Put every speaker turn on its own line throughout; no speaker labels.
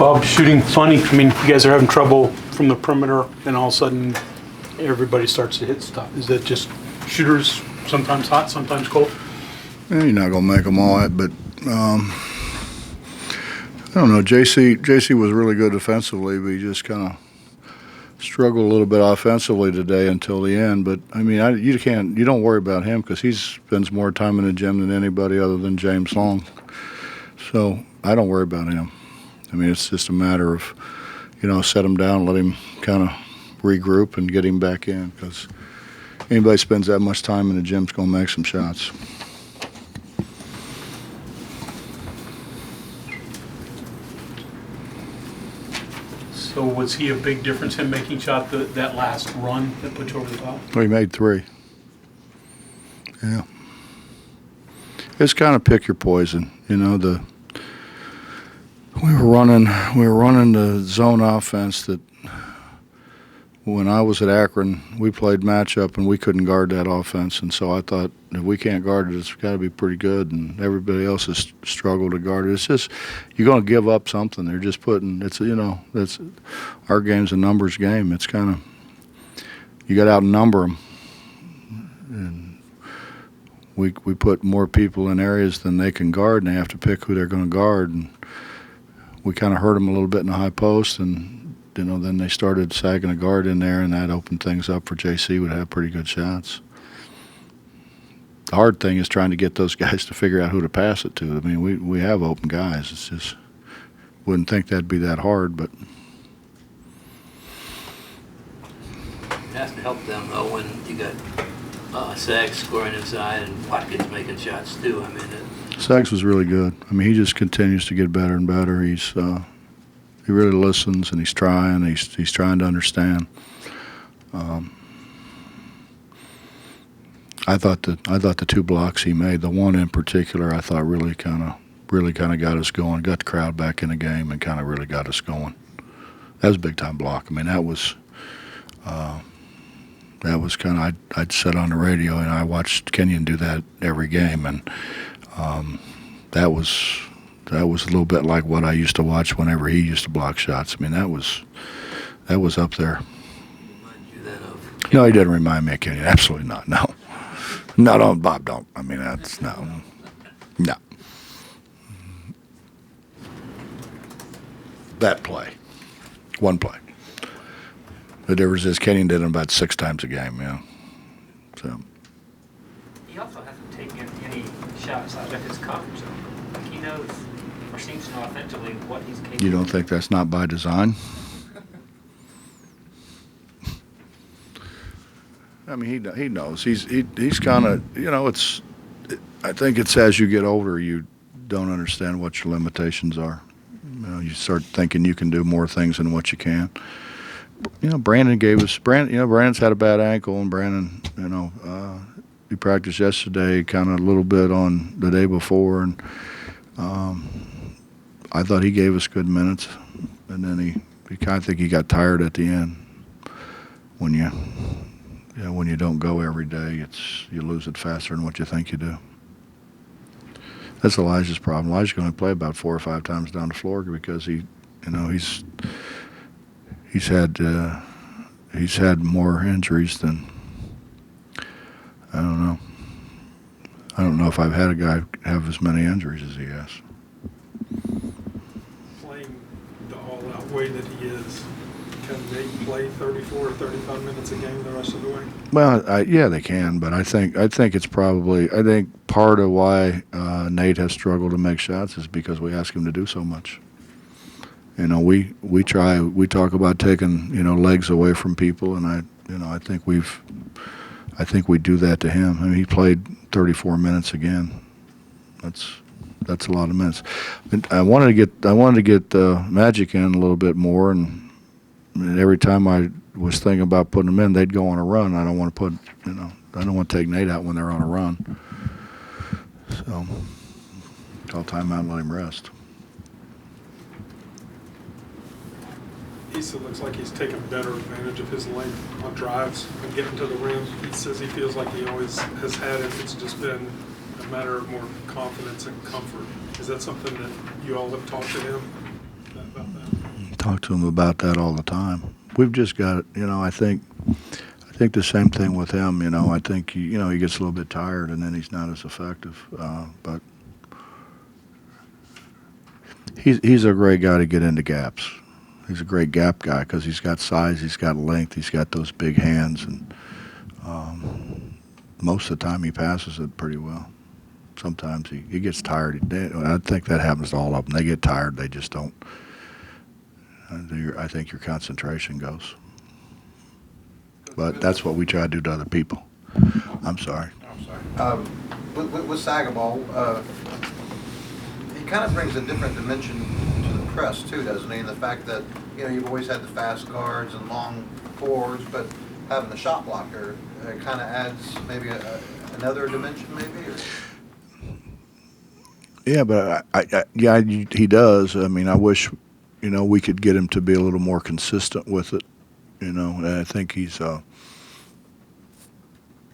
Bob, shooting funny. I mean, you guys are having trouble from the perimeter, and all of a sudden, everybody starts to hit stuff. Is that just shooters sometimes hot, sometimes cold?
You're not gonna make them all, but I don't know. JC was really good defensively, but he just kind of struggled a little bit offensively today until the end. But I mean, you don't worry about him because he spends more time in the gym than anybody other than James Long. So I don't worry about him. I mean, it's just a matter of, set him down, let him kind of regroup and get him back in, because anybody spends that much time in the gym's going to make some shots.
So was he a big difference in making shot that last run that put you over the top?
Well, he made 3. Yeah. It's kind of pick your poison, We were running the zone offense that when I was at Akron, we played matchup and we couldn't guard that offense. And so I thought, if we can't guard it, it's got to be pretty good. And everybody else has struggled to guard it. It's just, you're going to give up something. They're just that's our game's a numbers game. It's kind of, you got to outnumber them. And we put more people in areas than they can guard, and they have to pick who they're going to guard. And we kind of hurt them a little bit in the high post, and then they started sagging a guard in there, and that opened things up for JC would have pretty good shots. The hard thing is trying to get those guys to figure out who to pass it to. I mean, we have open guys. It's just, wouldn't think that'd be that hard, but.
It has to help them, though, when you got Saggs scoring inside and Watkins making shots, too. I mean,
Saggs was really good. I mean, he just continues to get better and better. He really listens, and he's trying. He's trying to understand. I thought the 2 blocks he made, the one in particular, I thought really kind of got us going, got the crowd back in the game, and kind of really got us going. That was a big time block. I mean, that was kind of, I'd sit on the radio and I watched Kenyon do that every game, and that was a little bit like what I used to watch whenever he used to block shots. I mean, that was up there.
Remind you then of?
No, he didn't remind me of Kenyon. Absolutely not. No, don't Bob. Don't. I mean, that's no. That play, one play. The difference is Kenyon did it about 6 times a game. So.
He also hasn't taken any shots out of his comfort zone. Like, he knows, or seems to know offensively, what he's capable of.
You don't think that's not by design? I mean, he knows. He's kind of, I think it's as you get older, you don't understand what your limitations are. You start thinking you can do more things than what you can. Brandon's had a bad ankle, and Brandon, he practiced yesterday, kind of a little bit on the day before, and I thought he gave us good minutes, and then I think he got tired at the end. When you don't go every day, you lose it faster than what you think you do. That's Elijah's problem. Elijah's going to play about 4 or 5 times down the floor because he's had more injuries than, I don't know. I don't know if I've had a guy have as many injuries as he has.
Playing the all-out way that he is, can they play 34 or 35 minutes a game the rest of the way?
Well, yeah, they can, but I think it's probably, part of why Nate has struggled to make shots is because we ask him to do so much. We talk about taking, legs away from people, and I think we do that to him. I mean, he played 34 minutes again. That's a lot of minutes. I wanted to get Magic in a little bit more, and every time I was thinking about putting them in, they'd go on a run. I don't want to I don't want to take Nate out when they're on a run. So call timeout and let him rest.
Issa looks like he's taken better advantage of his length on drives and getting to the rim. He says he feels like he always has had it. It's just been a matter of more confidence and comfort. Is that something that you all have talked to him about that?
talk to him about that all the time. We've just got, I think the same thing with him. I think he gets a little bit tired and then he's not as effective. But he's a great guy to get into gaps. He's a great gap guy because he's got size, he's got length, he's got those big hands, and most of the time he passes it pretty well. Sometimes he gets tired. I think that happens to all of them. They get tired. They just don't. I think your concentration goes. But that's what we try to do to other people. I'm sorry.
With Sagaball, he kind of brings a different dimension to the press too, doesn't he? The fact that you've always had the fast guards and long forwards, but having the shot blocker kind of adds maybe another dimension, maybe. Or?
Yeah, but he does. I mean, I wish we could get him to be a little more consistent with it. And I think he's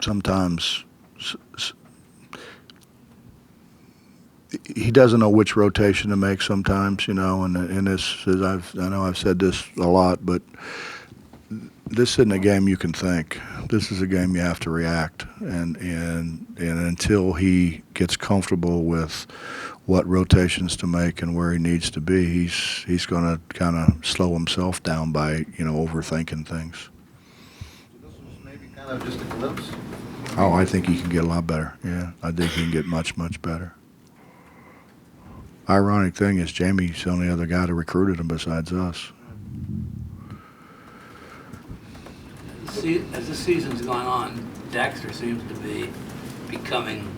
sometimes he doesn't know which rotation to make sometimes, and this is, I know I've said this a lot, but this isn't a game you can think. This is a game you have to react, and until he gets comfortable with what rotations to make and where he needs to be, he's going to kind of slow himself down by overthinking things.
This was maybe kind of just a glimpse.
Oh, I think he can get a lot better. Yeah, I think he can get much, much better. Ironic thing is Jamie's the only other guy that recruited him besides us.
As this season's gone on, Dexter seems to be becoming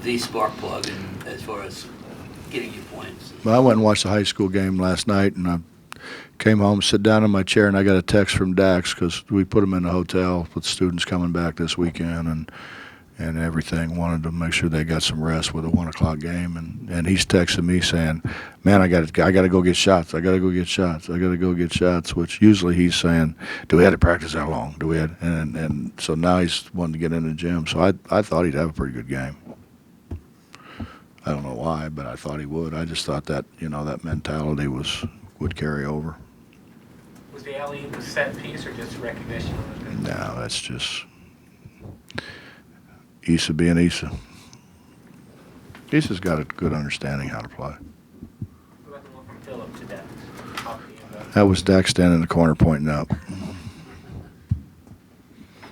the spark plug as far as getting you points.
Well, I went and watched the high school game last night, and I came home, sit down in my chair, and I got a text from Dax because we put him in a hotel with students coming back this weekend and everything. Wanted to make sure they got some rest with a 1 o'clock game, and he's texting me saying, "Man, I got to go get shots. I got to go get shots. I got to go get shots." Which usually he's saying, "Do we have to practice that long? Do we have?" And so now he's wanting to get in the gym. So I thought he'd have a pretty good game. I don't know why, but I thought he would. I just thought that that mentality would carry over.
Was the alley-oop a set piece or just recognition?
No, that's just Issa being Issa. Issa's got a good understanding how to play.
What about the one from Phillip to Dax?
That was Dax standing in the corner pointing up.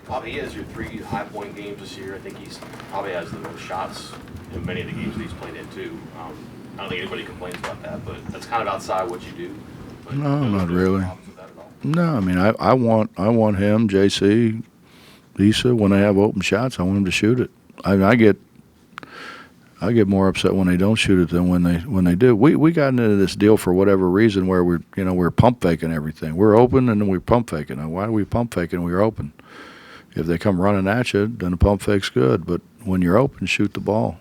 Bobby, he has your 3 high-point games this year. I think he's probably has the most shots in many of the games that he's played in, too. I don't think anybody complains about that, but that's kind of outside what you do. But
No, not really.
problems with that at all?
No, I mean I want him, JC, Issa, when they have open shots, I want them to shoot it. I get more upset when they don't shoot it than when they do. We got into this deal for whatever reason where we're pump faking everything. We're open and then we're pump faking. Now, why are we pump faking? We're open. If they come running at you, then the pump fake's good. But when you're open, shoot the ball.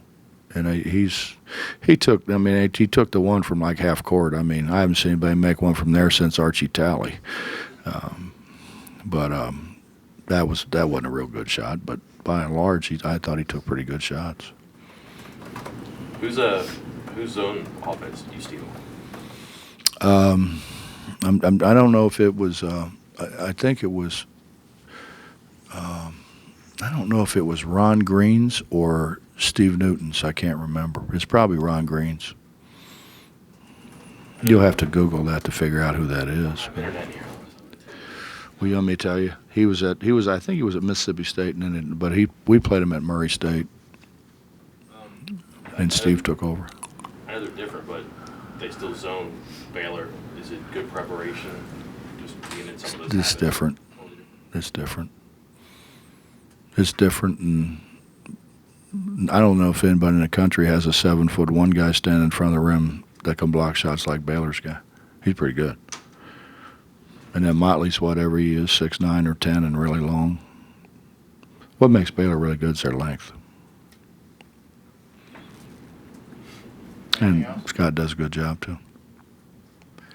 And he took the one from like half court. I mean, I haven't seen anybody make one from there since Archie Talley. But that wasn't a real good shot. But by and large, I thought he took pretty good shots.
Whose zone offense did you steal?
I don't know if it was. I think it was. I don't know if it was Ron Green's or Steve Newton's. I can't remember. It's probably Ron Green's. You'll have to Google that to figure out who that is. Well, you want me to tell you? I think he was at Mississippi State, but we played him at Murray State, and Steve took over.
I know they're different, but they still zone Baylor. Is it good preparation? Just being in some of those.
It's different. It's different. It's different, and I don't know if anybody in the country has a 7'1" guy standing in front of the rim that can block shots like Baylor's guy. He's pretty good. And then Motley's whatever he is, 6'9" or 10 and really long. What makes Baylor really good is their length. And Scott does a good job, too.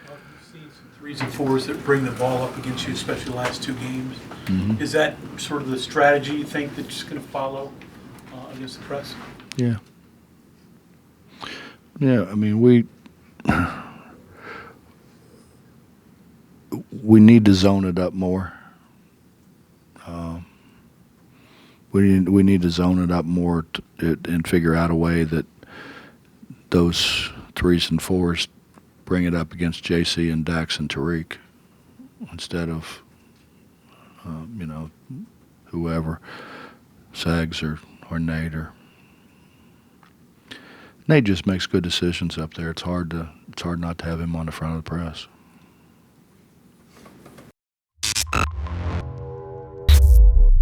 Well, you've seen some 3s and 4s that bring the ball up against you, especially the last 2 games.
Mm-hmm.
Is that sort of the strategy you think that you're going to follow against the press?
Yeah. Yeah, I mean, we need to zone it up more. We need to zone it up more and figure out a way that those 3s and 4s bring it up against JC and Dax and Tariq instead of whoever, Sags or Nate or. Nate just makes good decisions up there. It's hard not to have him on the front of the press.